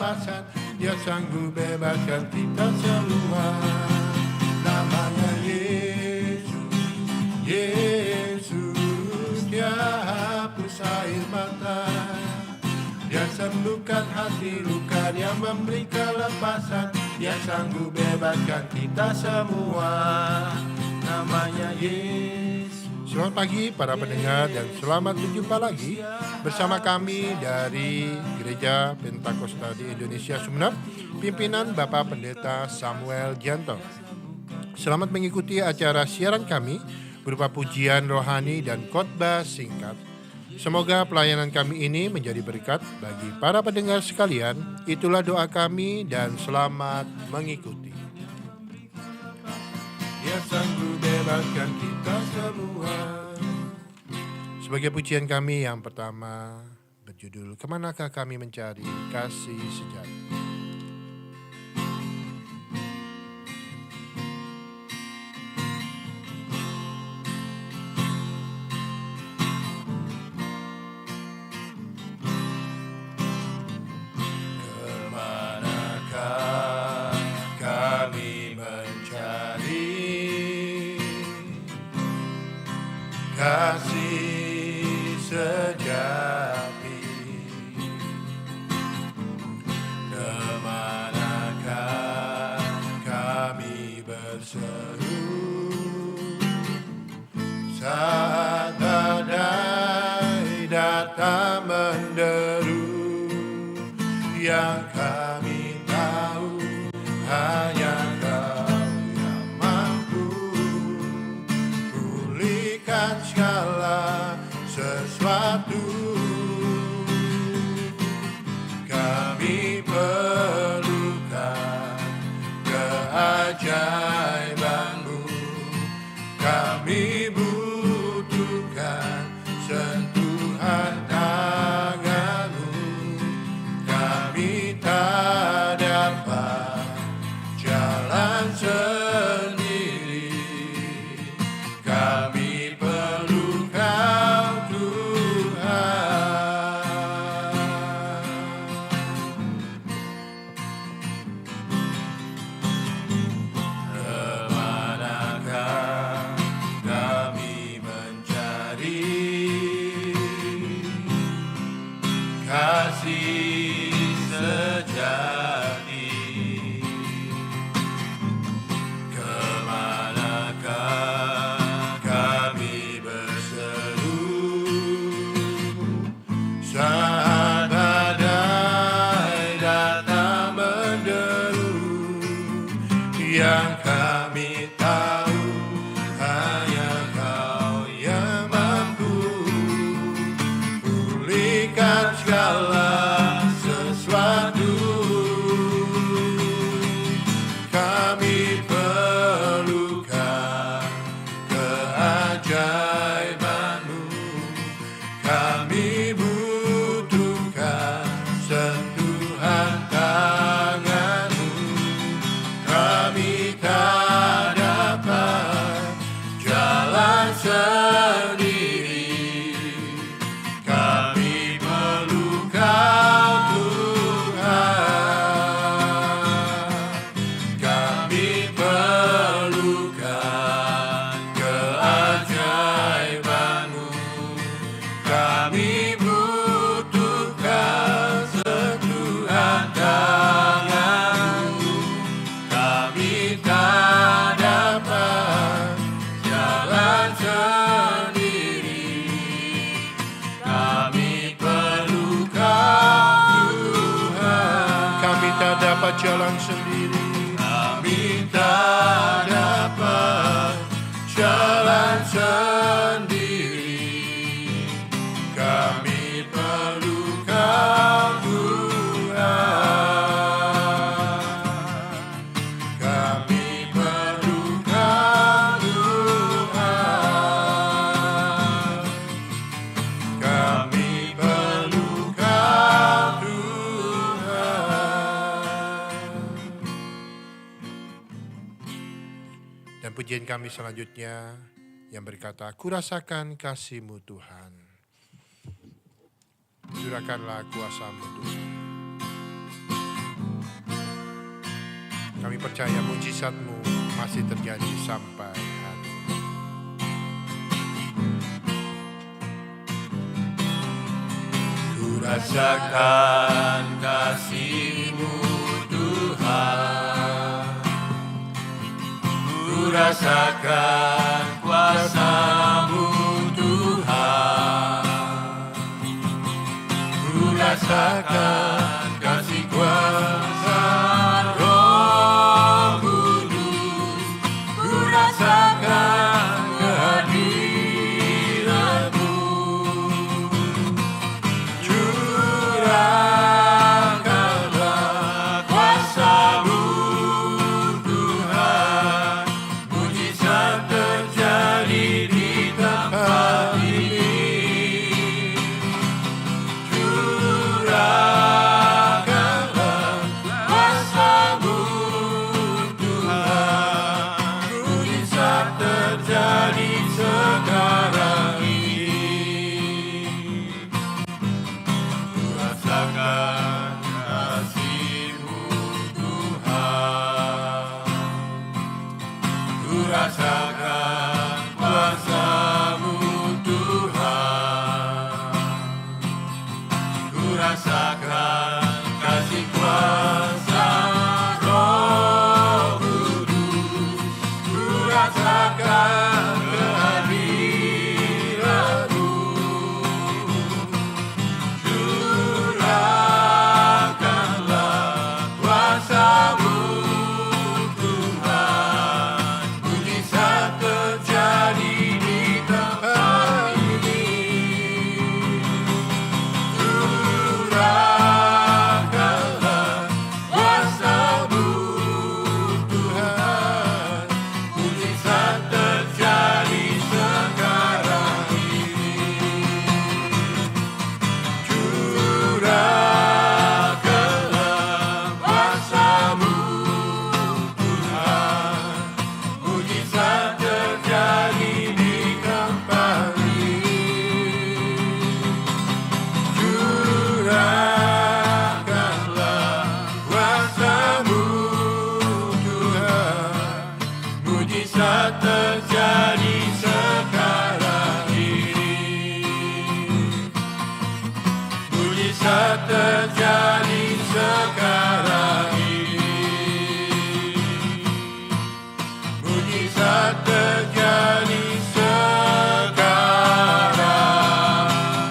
kelepasan, Dia sanggup bebaskan kita semua. Namanya Yesus, Yesus, Dia hapus air mata, Dia sembuhkan hati luka, Dia memberi kelepasan, Dia sanggup bebaskan kita semua. Namanya Yesus. Selamat pagi para pendengar dan selamat berjumpa lagi bersama kami dari Gereja Pentakosta di Indonesia Sumeneb, pimpinan Bapak Pendeta Samuel Gianto. Selamat mengikuti acara siaran kami berupa pujian rohani dan khotbah singkat. Semoga pelayanan kami ini menjadi berkat bagi para pendengar sekalian. Itulah doa kami dan selamat mengikuti. Dia sanggup bebaskan kita semua. Sebagai pujian kami yang pertama berjudul Kemanakah Kami Mencari Kasih Sejati. Kasih sejati, kemanakah kami berseru saat badai datang menderu, yang kami tahu hanya segala sesuatu. Kami perlukan keajaiban-Mu, kami butuhkan sentuhan tangan-Mu, kami tak dapat jalan sendiri, kami jalan sendiri, kami tak dapat jalan sendiri, kami perlukan Tuhan, kami perlukan Tuhan, kami perlukan Dan pujian kami selanjutnya yang berkata, Kurasakan kasih-Mu Tuhan, curahkanlah kuasa-Mu Tuhan. Kami percaya mujizat-Mu masih terjadi sampai hari ini. Ku rasakan kasih-Mu Tuhan, ku rasakan kuasa-Mu Tuhan, ku rasakan kasih kuasa Roh Kudus, ku rasakan kehadiran-Mu. Curahkanlah kuasa-Mu Tuhan, mujizat terjadi di tempat ini. Curahkanlah kuasa-Mu Tuhan, mujizat terjadi sekarang ini. Ku rasakan kasih-Mu Tuhan, ku rasakan kuasa-Mu Tuhan, ku rasakan kasih kuasa Roh Kudus, ku rasakan kehadiran-Mu. Curahkanlah kuasa-Mu Tuhan, mujizat terjadi di tempat ini. Curahkanlah kuasa-Mu Tuhan, mujizat terjadi sekarang ini. Curahkanlah kuasa-Mu Tuhan, mujizat terjadi di tempat ini. Curahkanlah kuasa-Mu Tuhan, mujizat terjadi sekarang ini. Mujizat terjadi sekarang ini. Mujizat terjadi sekarang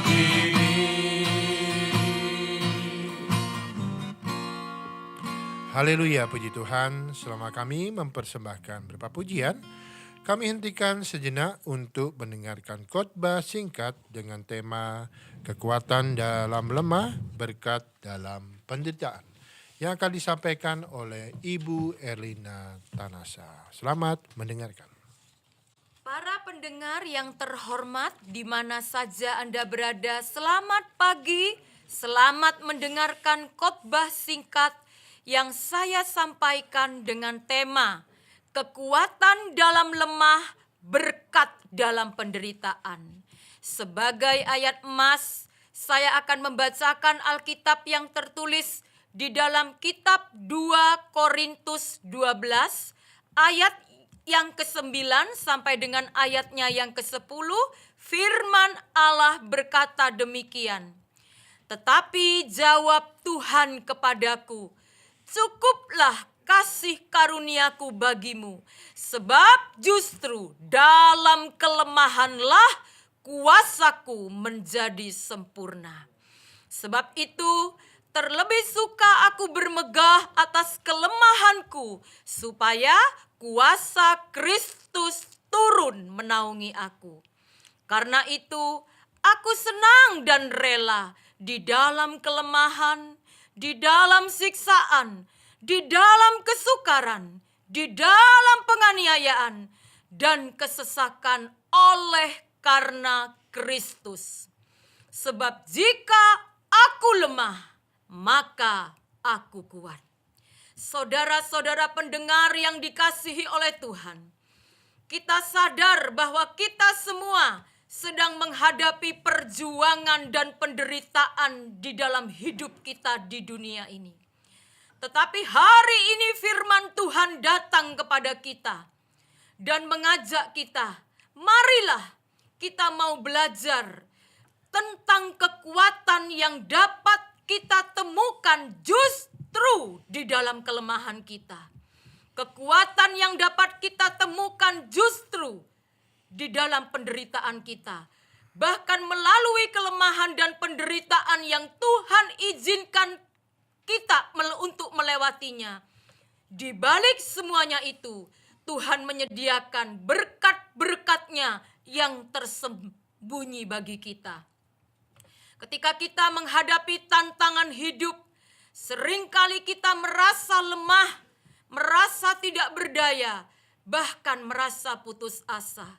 ini. Haleluya, puji Tuhan. Selama kami mempersembahkan beberapa pujian, kami hentikan sejenak untuk mendengarkan khotbah singkat dengan tema kekuatan dalam lemah, berkat dalam penderitaan, yang akan disampaikan oleh Ibu Erlina Tanasa. Selamat mendengarkan. Para pendengar yang terhormat, di mana saja Anda berada, selamat pagi, selamat mendengarkan khotbah singkat yang saya sampaikan dengan tema kekuatan dalam lemah, berkat dalam penderitaan. Sebagai ayat emas, saya akan membacakan Alkitab yang tertulis di dalam kitab 2 Korintus 12 ayat yang ke-9 sampai dengan ayatnya yang ke-10. Firman Allah berkata demikian. Tetapi jawab Tuhan kepadaku, cukuplah kasih karuniaku bagimu, sebab justru dalam kelemahanlah kuasaku menjadi sempurna. Sebab itu terlebih suka aku bermegah atas kelemahanku, supaya kuasa Kristus turun menaungi aku. Karena itu aku senang dan rela di dalam kelemahan, di dalam siksaan, di dalam kesukaran, di dalam penganiayaan, dan kesesakan oleh karena Kristus. Sebab jika aku lemah, maka aku kuat. Saudara-saudara pendengar yang dikasihi oleh Tuhan, kita sadar bahwa kita semua sedang menghadapi perjuangan dan penderitaan di dalam hidup kita di dunia ini. Tetapi hari ini firman Tuhan datang kepada kita dan mengajak kita, marilah kita mau belajar tentang kekuatan yang dapat kita temukan justru di dalam kelemahan kita. Kekuatan yang dapat kita temukan justru di dalam penderitaan kita. Bahkan melalui kelemahan dan penderitaan yang Tuhan izinkan kita untuk melewatinya. Di balik semuanya itu, Tuhan menyediakan berkat-berkat-Nya yang tersembunyi bagi kita. Ketika kita menghadapi tantangan hidup, seringkali kita merasa lemah, merasa tidak berdaya, bahkan merasa putus asa.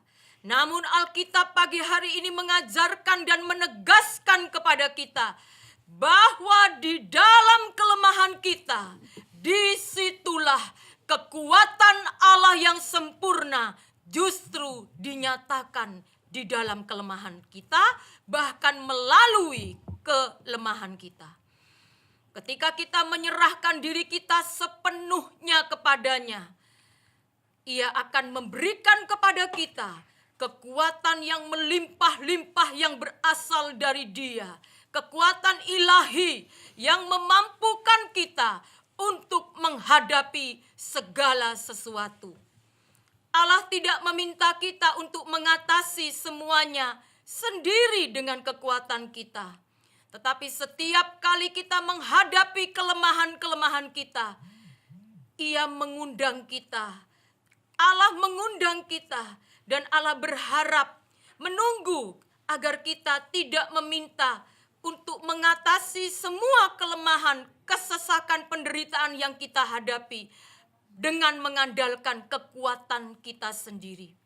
Namun Alkitab pagi hari ini mengajarkan dan menegaskan kepada kita bahwa di dalam kelemahan kita, disitulah kekuatan Allah yang sempurna justru dinyatakan di dalam kelemahan kita, bahkan melalui kelemahan kita. Ketika kita menyerahkan diri kita sepenuhnya kepadanya, Ia akan memberikan kepada kita kekuatan yang melimpah-limpah yang berasal dari Dia. Kekuatan ilahi yang memampukan kita untuk menghadapi segala sesuatu. Allah tidak meminta kita untuk mengatasi semuanya sendiri dengan kekuatan kita. Tetapi setiap kali kita menghadapi kelemahan-kelemahan kita, Ia mengundang kita. Allah mengundang kita dan Allah berharap menunggu agar kita tidak meminta untuk mengatasi semua kelemahan, kesesakan, penderitaan yang kita hadapi dengan mengandalkan kekuatan kita sendiri.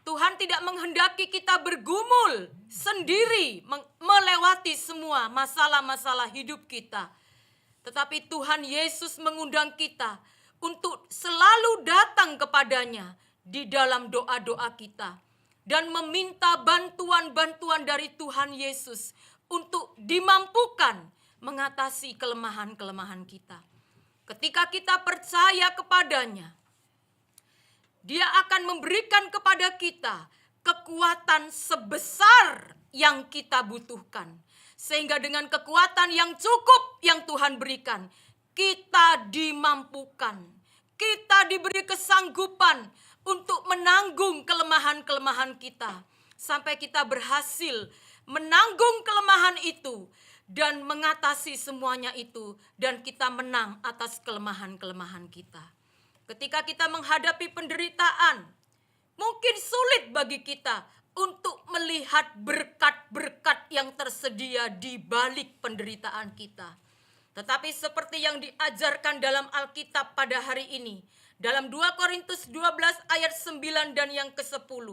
Tuhan tidak menghendaki kita bergumul sendiri melewati semua masalah-masalah hidup kita. Tetapi Tuhan Yesus mengundang kita untuk selalu datang kepadanya di dalam doa-doa kita dan meminta bantuan-bantuan dari Tuhan Yesus untuk dimampukan mengatasi kelemahan-kelemahan kita. Ketika kita percaya kepadanya, Dia akan memberikan kepada kita kekuatan sebesar yang kita butuhkan. Sehingga dengan kekuatan yang cukup yang Tuhan berikan, kita dimampukan. Kita diberi kesanggupan untuk menanggung kelemahan-kelemahan kita. Sampai kita berhasil menanggung kelemahan itu dan mengatasi semuanya itu. Dan kita menang atas kelemahan-kelemahan kita. Ketika kita menghadapi penderitaan, mungkin sulit bagi kita untuk melihat berkat-berkat yang tersedia di balik penderitaan kita. Tetapi seperti yang diajarkan dalam Alkitab pada hari ini, dalam 2 Korintus 12 ayat 9 dan yang ke-10,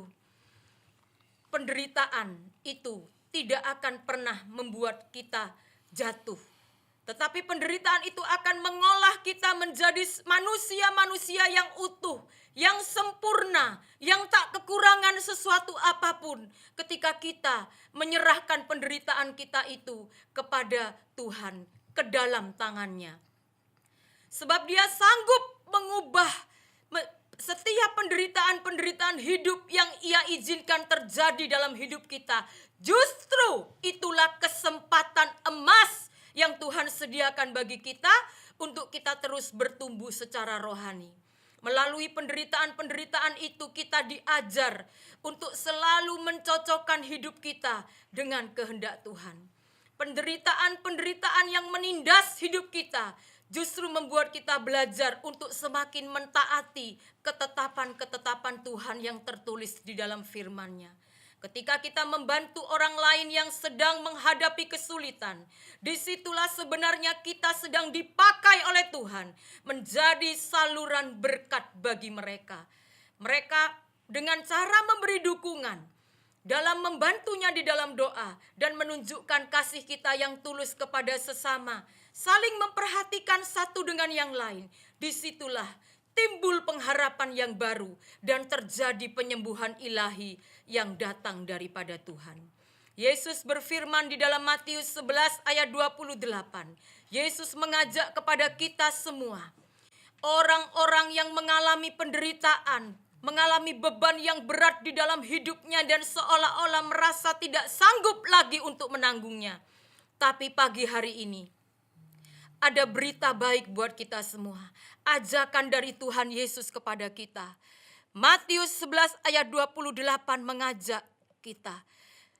penderitaan itu tidak akan pernah membuat kita jatuh. Tetapi penderitaan itu akan mengolah kita menjadi manusia-manusia yang utuh, yang sempurna, yang tak kekurangan sesuatu apapun ketika kita menyerahkan penderitaan kita itu kepada Tuhan, ke dalam tangannya. Sebab Dia sanggup mengubah setiap penderitaan-penderitaan hidup yang Ia izinkan terjadi dalam hidup kita. Justru itulah kesempatan emas yang Tuhan sediakan bagi kita untuk kita terus bertumbuh secara rohani. Melalui penderitaan-penderitaan itu kita diajar untuk selalu mencocokkan hidup kita dengan kehendak Tuhan. Penderitaan-penderitaan yang menindas hidup kita justru membuat kita belajar untuk semakin mentaati ketetapan-ketetapan Tuhan yang tertulis di dalam firman-Nya. Ketika kita membantu orang lain yang sedang menghadapi kesulitan, disitulah sebenarnya kita sedang dipakai oleh Tuhan menjadi saluran berkat bagi mereka. Mereka dengan cara memberi dukungan, dalam membantunya di dalam doa, dan menunjukkan kasih kita yang tulus kepada sesama, saling memperhatikan satu dengan yang lain. Disitulah timbul pengharapan yang baru dan terjadi penyembuhan ilahi yang datang daripada Tuhan. Yesus berfirman di dalam Matius 11 ayat 28. Yesus mengajak kepada kita semua, orang-orang yang mengalami penderitaan, mengalami beban yang berat di dalam hidupnya dan seolah-olah merasa tidak sanggup lagi untuk menanggungnya. Tapi pagi hari ini ada berita baik buat kita semua. Ajakan dari Tuhan Yesus kepada kita. Matius 11 ayat 28 mengajak kita.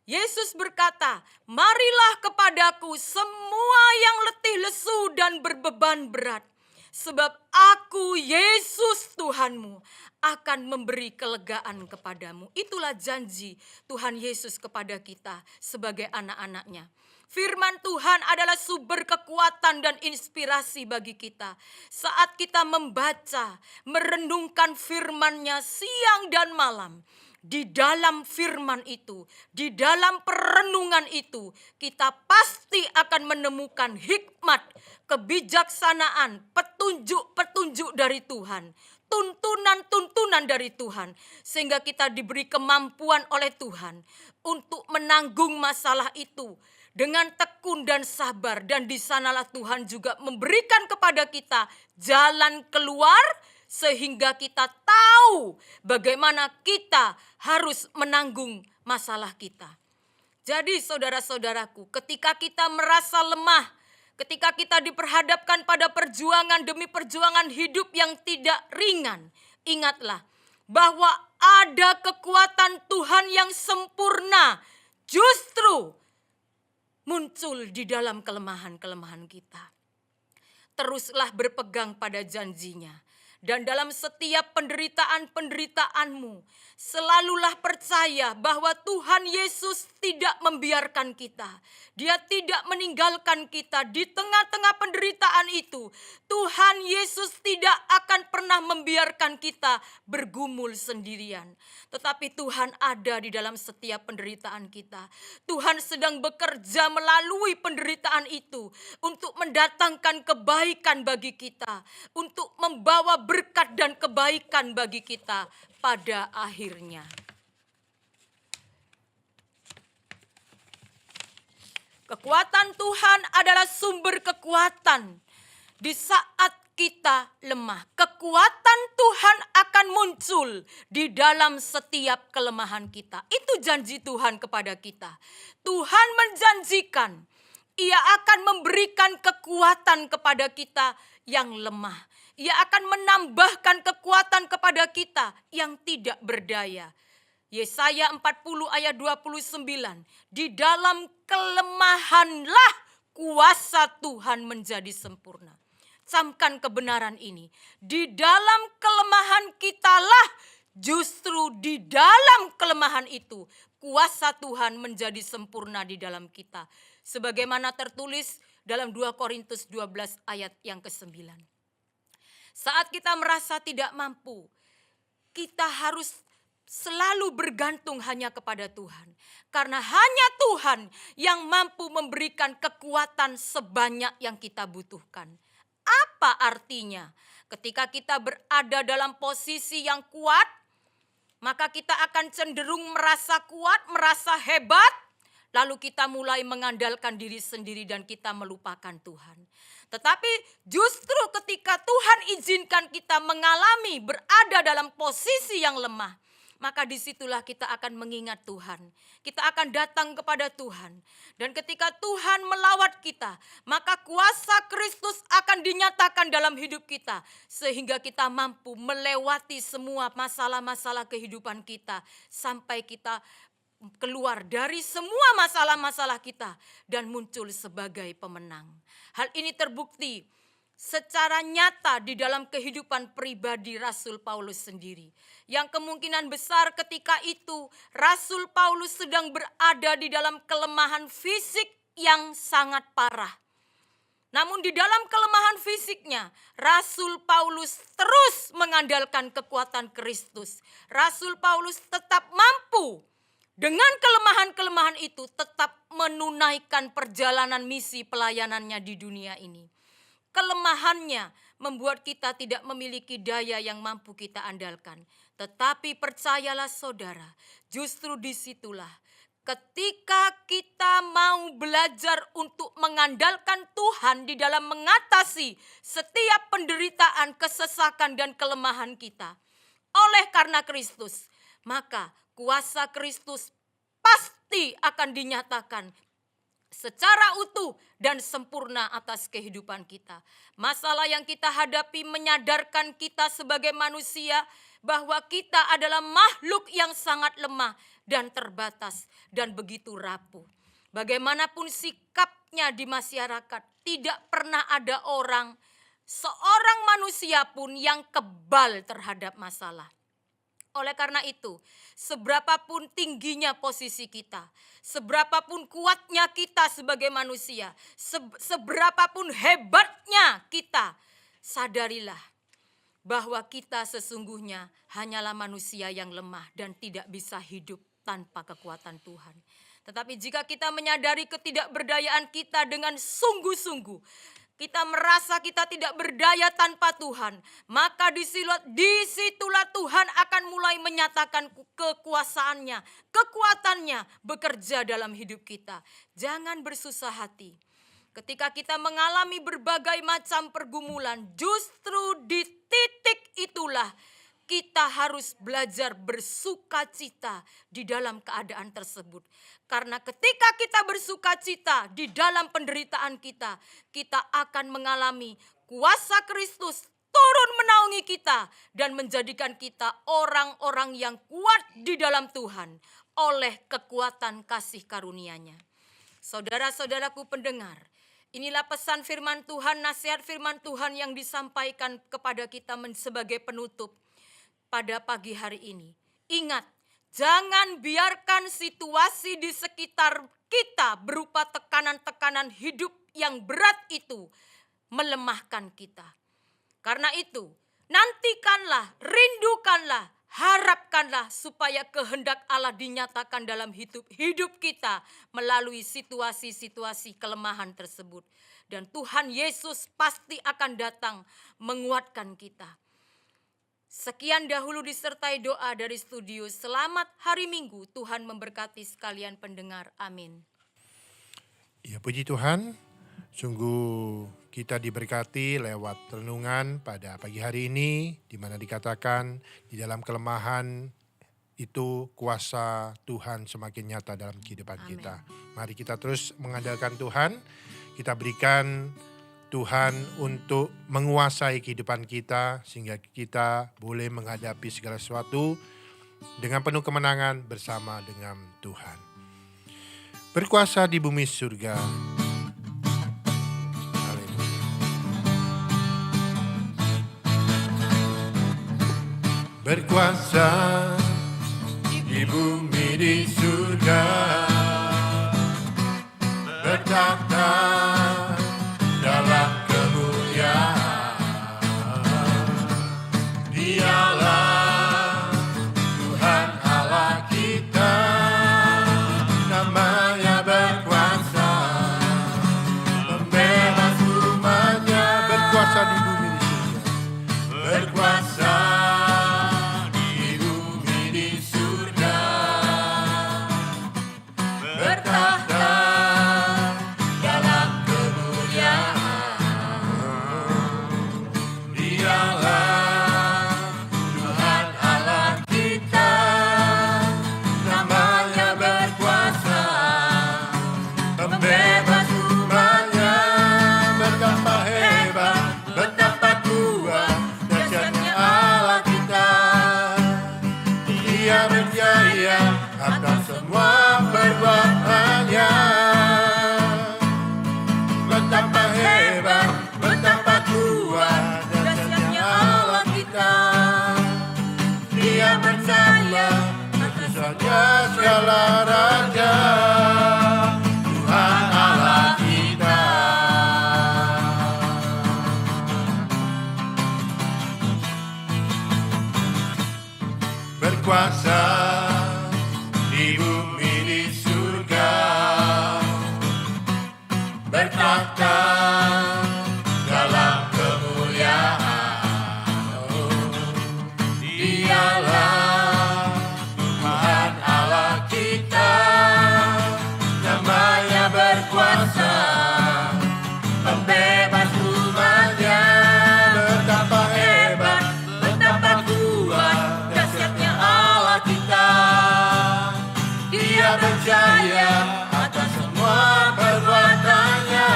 Yesus berkata, "Marilah kepadaku semua yang letih lesu dan berbeban berat. Sebab aku, Yesus Tuhanmu, akan memberi kelegaan kepadamu." Itulah janji Tuhan Yesus kepada kita sebagai anak-anaknya. Firman Tuhan adalah sumber kekuatan dan inspirasi bagi kita. Saat kita membaca, merenungkan firman-Nya siang dan malam, di dalam firman itu, di dalam perenungan itu, kita pasti akan menemukan hikmat, kebijaksanaan, petunjuk-petunjuk dari Tuhan, tuntunan-tuntunan dari Tuhan, sehingga kita diberi kemampuan oleh Tuhan untuk menanggung masalah itu dengan tekun dan sabar. Dan di sanalah Tuhan juga memberikan kepada kita jalan keluar, sehingga kita tahu bagaimana kita harus menanggung masalah kita. Jadi saudara-saudaraku, ketika kita merasa lemah, ketika kita diperhadapkan pada perjuangan demi perjuangan hidup yang tidak ringan, ingatlah bahwa ada kekuatan Tuhan yang sempurna justru muncul di dalam kelemahan-kelemahan kita. Teruslah berpegang pada janjinya. Dan dalam setiap penderitaan-penderitaanmu, selalulah percaya bahwa Tuhan Yesus tidak membiarkan kita. Dia tidak meninggalkan kita di tengah-tengah penderitaan itu. Tuhan Yesus tidak akan pernah membiarkan kita bergumul sendirian. Tetapi Tuhan ada di dalam setiap penderitaan kita. Tuhan sedang bekerja melalui penderitaan itu untuk mendatangkan kebaikan bagi kita, untuk membawa berkat dan kebaikan bagi kita pada akhirnya. Kekuatan Tuhan adalah sumber kekuatan di saat kita lemah. Kekuatan Tuhan akan muncul di dalam setiap kelemahan kita. Itu janji Tuhan kepada kita. Tuhan menjanjikan Ia akan memberikan kekuatan kepada kita yang lemah. Ia akan menambahkan kekuatan kepada kita yang tidak berdaya. Yesaya 40 ayat 29. Di dalam kelemahanlah kuasa Tuhan menjadi sempurna. Camkan kebenaran ini. Di dalam kelemahan kitalah, justru di dalam kelemahan itu, kuasa Tuhan menjadi sempurna di dalam kita. Sebagaimana tertulis dalam 2 Korintus 12 ayat yang ke-9. Saat kita merasa tidak mampu, kita harus selalu bergantung hanya kepada Tuhan. Karena hanya Tuhan yang mampu memberikan kekuatan sebanyak yang kita butuhkan. Apa artinya? Ketika kita berada dalam posisi yang kuat, maka kita akan cenderung merasa kuat, merasa hebat. Lalu kita mulai mengandalkan diri sendiri dan kita melupakan Tuhan. Tetapi justru ketika Tuhan izinkan kita mengalami berada dalam posisi yang lemah, maka disitulah kita akan mengingat Tuhan. Kita akan datang kepada Tuhan. Dan ketika Tuhan melawat kita, maka kuasa Kristus akan dinyatakan dalam hidup kita. Sehingga kita mampu melewati semua masalah-masalah kehidupan kita. Sampai kita keluar dari semua masalah-masalah kita dan muncul sebagai pemenang. Hal ini terbukti secara nyata di dalam kehidupan pribadi Rasul Paulus sendiri. Yang kemungkinan besar ketika itu Rasul Paulus sedang berada di dalam kelemahan fisik yang sangat parah. Namun di dalam kelemahan fisiknya, Rasul Paulus terus mengandalkan kekuatan Kristus. Rasul Paulus tetap mampu dengan kelemahan-kelemahan itu tetap menunaikan perjalanan misi pelayanannya di dunia ini. Kelemahannya membuat kita tidak memiliki daya yang mampu kita andalkan. Tetapi percayalah saudara, justru disitulah ketika kita mau belajar untuk mengandalkan Tuhan di dalam mengatasi setiap penderitaan, kesesakan, dan kelemahan kita oleh karena Kristus, maka kuasa Kristus pasti akan dinyatakan secara utuh dan sempurna atas kehidupan kita. Masalah yang kita hadapi menyadarkan kita sebagai manusia bahwa kita adalah makhluk yang sangat lemah dan terbatas dan begitu rapuh. Bagaimanapun sikapnya di masyarakat, tidak pernah ada seorang manusia pun yang kebal terhadap masalah. Oleh karena itu, seberapapun tingginya posisi kita, seberapapun kuatnya kita sebagai manusia, seberapapun hebatnya kita, sadarilah bahwa kita sesungguhnya hanyalah manusia yang lemah dan tidak bisa hidup tanpa kekuatan Tuhan. Tetapi jika kita menyadari ketidakberdayaan kita dengan sungguh-sungguh, kita merasa kita tidak berdaya tanpa Tuhan, maka disitulah Tuhan akan mulai menyatakan kekuasaannya, kekuatannya bekerja dalam hidup kita. Jangan bersusah hati. Ketika kita mengalami berbagai macam pergumulan, justru di titik itulah kita harus belajar bersukacita di dalam keadaan tersebut. Karena ketika kita bersukacita di dalam penderitaan kita, kita akan mengalami kuasa Kristus turun menaungi kita dan menjadikan kita orang-orang yang kuat di dalam Tuhan oleh kekuatan kasih karunia-Nya. Saudara-saudaraku pendengar, inilah pesan firman Tuhan, nasihat firman Tuhan yang disampaikan kepada kita sebagai penutup pada pagi hari ini. Ingat, jangan biarkan situasi di sekitar kita berupa tekanan-tekanan hidup yang berat itu melemahkan kita. Karena itu, nantikanlah, rindukanlah, harapkanlah supaya kehendak Allah dinyatakan dalam hidup kita melalui situasi-situasi kelemahan tersebut. Dan Tuhan Yesus pasti akan datang menguatkan kita. Sekian dahulu disertai doa dari studio. Selamat hari Minggu. Tuhan memberkati sekalian pendengar. Amin. Ya, puji Tuhan. Sungguh kita diberkati lewat renungan pada pagi hari ini, di mana dikatakan di dalam kelemahan itu kuasa Tuhan semakin nyata dalam kehidupan kita. Mari kita terus mengandalkan Tuhan. Kita berikan Tuhan untuk menguasai kehidupan kita sehingga kita boleh menghadapi segala sesuatu dengan penuh kemenangan bersama dengan Tuhan. Berkuasa di bumi surga. Haleluya. Berkuasa di bumi di surga. Bertata dalam kemuliaan. Dialah Tuhan Allah kita, namanya berkuasa, pembebas umatnya. Berkuasa di bumi di surga. Berkuasa di bumi di surga. Bertahta dalam kemuliaan. Dialah Tuhan Allah kita, namanya berkuasa, pembebas umatnya. Betapa hebat, betapa kuat, dahsyatnya Allah kita. Dia berjaya atas semua perbuatannya. Betapa hebat, betapa kuat, dahsyatnya Allah kita. Dia berjaya atas raja segala raja, Tuhan Allah kita. Berkuasa di bumi di surga. Bertahta dalam kemuliaan. Dialah Tuhan Allah kita, Dia berjaya atas semua perbuatannya.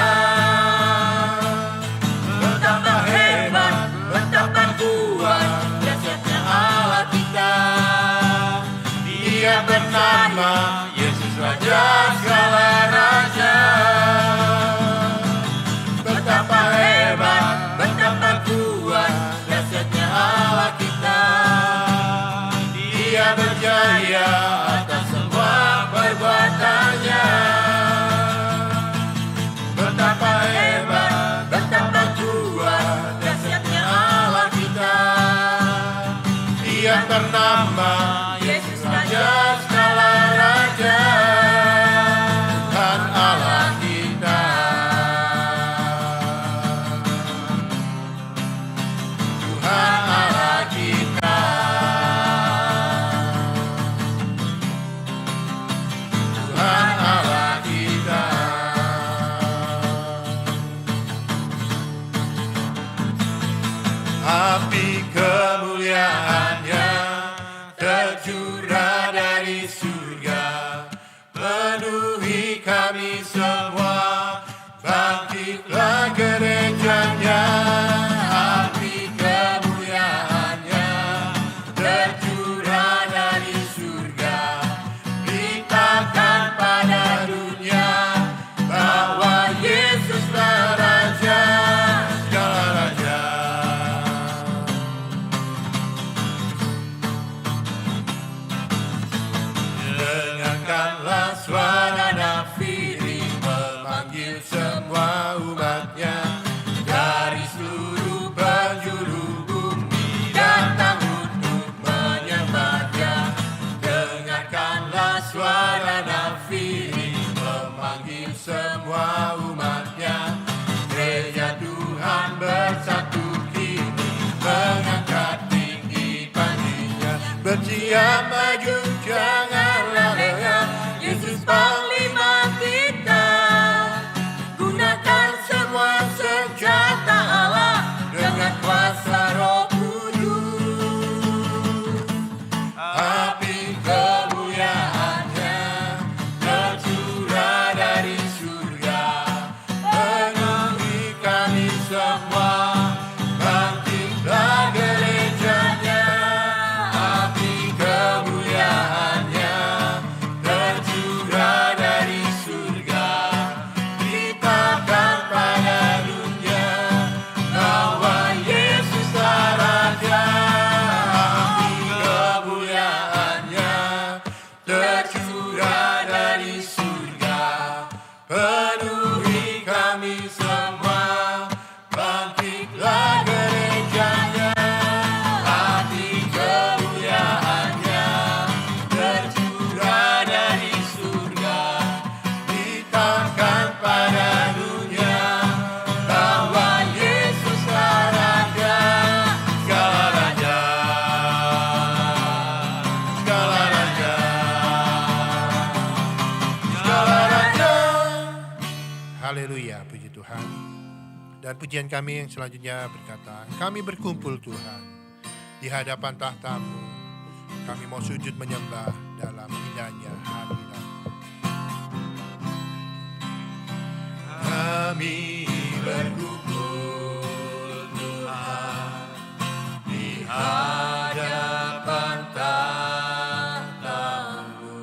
Betapa hebat, betapa kuat dahsyatnya Allah kita. Dia bernama Yesus Raja segala raja. Betapa hebat, betapa kuat dahsyatnya Allah kita. Dia berjaya atas semua perbuatannya. Betapa hebat, betapa kuat dahsyatnya Allah kita. Dia bernama Yesus Raja segala raja. Tuhan Allah kita. Tuhan Allah kita. Tuhan Allah kita. Api kemuliaan-Nya tercurah dari surga, penuhi kami semua. Bangkitlah gereja-Nya. Api kemuliaan-Nya tercurah dari surga, beritakan pada dunia bahwa Yesuslah Raja segala raja. Dengarkanlah suara nafiri memanggil semua umatnya dari seluruh penjuru bumi datang untuk menyembah-Nya. Dengarkanlah suara nafiri memanggil semua umatnya. Gereja Tuhan bersatu kini mengangkat tinggi pandinya. Bersiap maju janganlah lengah, Yesus Panglima kita. Gunakan semua senjata Allah dengan kuasa Roh Kudus. Api kemuliaan-Nya tercurah dari surga, penuhi kami semua. Bangkitlah gereja-Nya. Api kemuliaan-Nya tercurah dari surga, beritakan pada dunia bahwa Yesuslah Raja. Api kemuliaan-Nya tercurah dari surga, penuhi kami semua. Bangkitlah gereja-Nya. Api kemuliaan-Nya tercurah dari surga, beritakan pada dunia bahwa Yesuslah Raja segala raja. Segala raja. Segala raja. Haleluya, puji Tuhan. Dan pujian kami yang selanjutnya berkata, kami berkumpul Tuhan di hadapan tahta-Mu. Kami mau sujud menyembah dalam indahnya hadirat. Kami berkumpul Tuhan di hadapan tahta-Mu.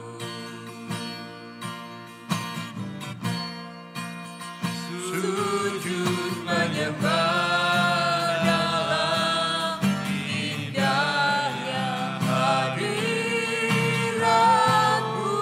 Sujud menyembah dalam indahnya hadirat-Mu.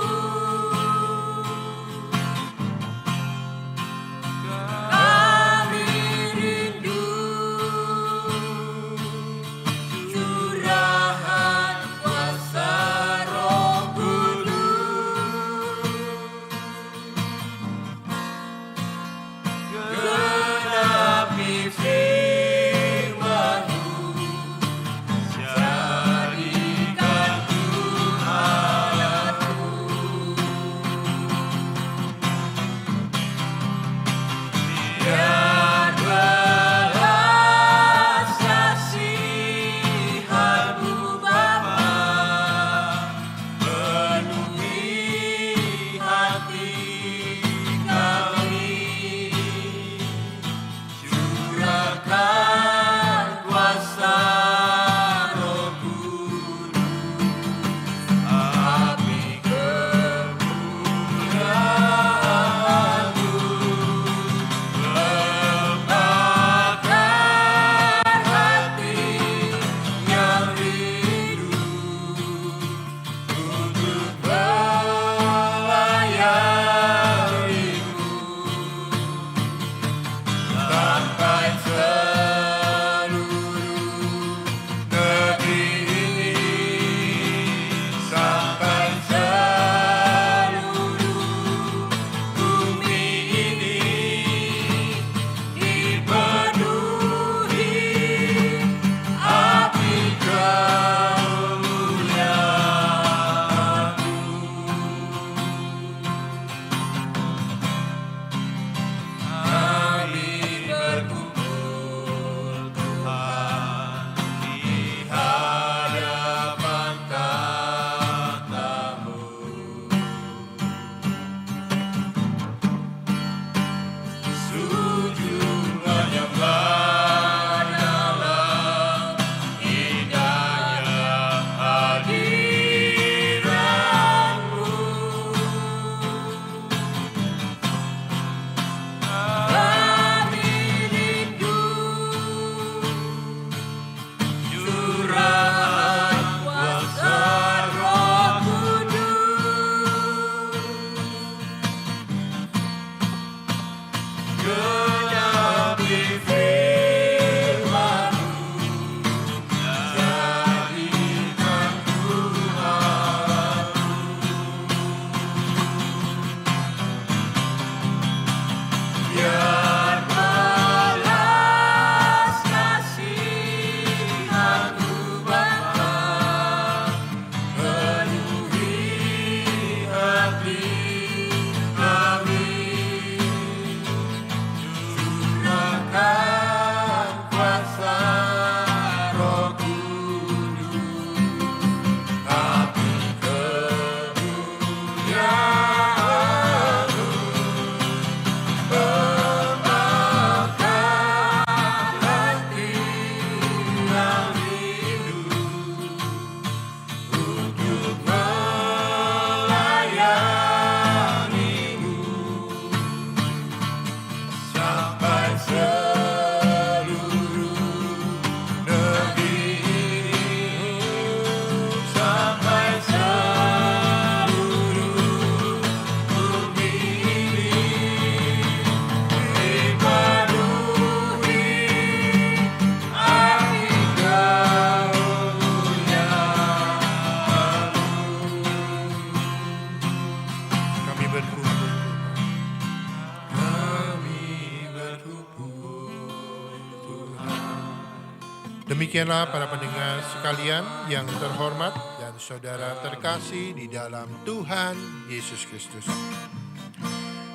Demikianlah para pendengar sekalian yang terhormat dan saudara terkasih di dalam Tuhan Yesus Kristus.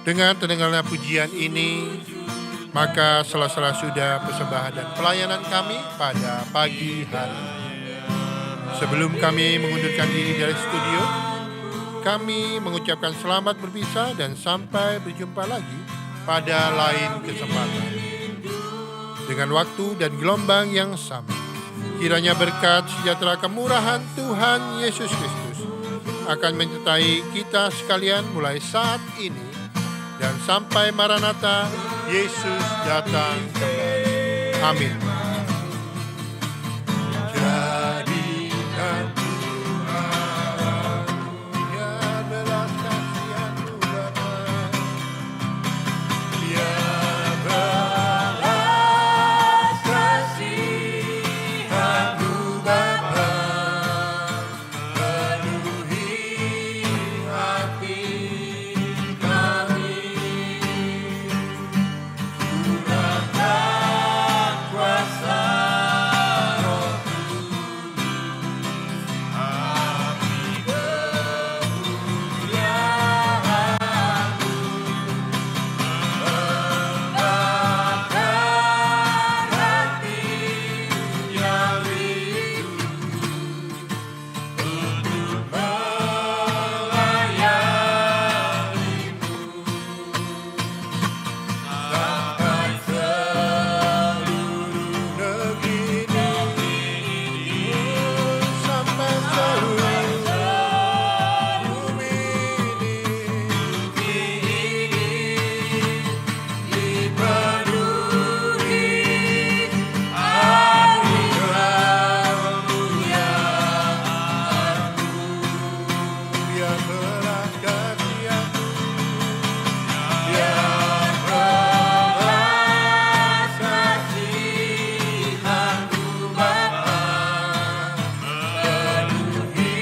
Dengan terdengarnya pujian ini, maka sela-sela sudah persembahan dan pelayanan kami pada pagi hari. Sebelum kami mengundurkan diri dari studio, kami mengucapkan selamat berpisah dan sampai berjumpa lagi pada lain kesempatan. Dengan waktu dan gelombang yang sama, kiranya berkat sejahtera kemurahan Tuhan Yesus Kristus akan menyertai kita sekalian mulai saat ini dan sampai Maranatha, Yesus datang kembali. Amin. Jadikan Tuhan ya belas kasihan-Mu Bapa, ya belas kasihan-Mu Bapa, penuhi hati kami, curahkan kuasa Roh sampai seluruh bumi ini dipenuhi anugerah-Mu ya belas kasihan-Mu, ya belas kasihan-Mu Bapa, penuhi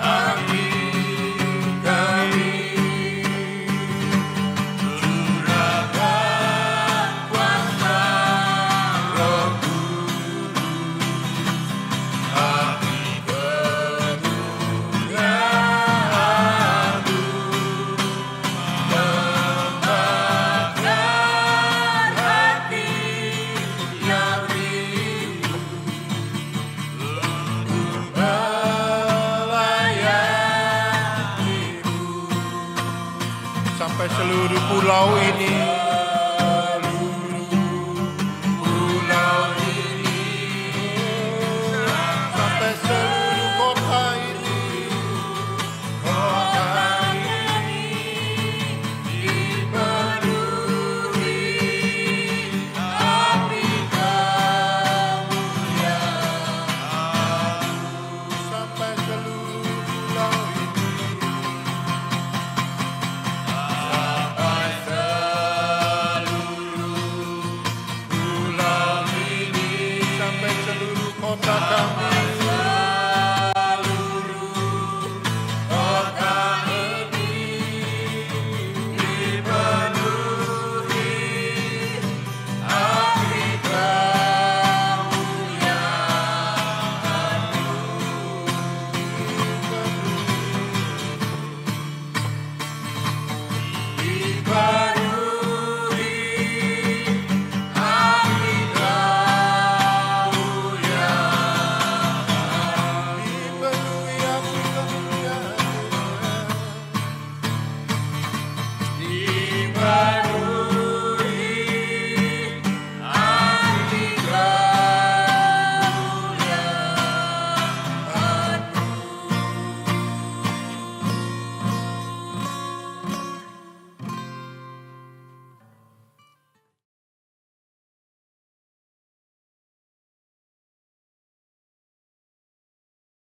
hati kami, curahkan kuasa Roh Kudus, hati kemuliaan-Mu, membakar hati yang rindu untuk melayani-Mu. Sampai seluruh pulau ini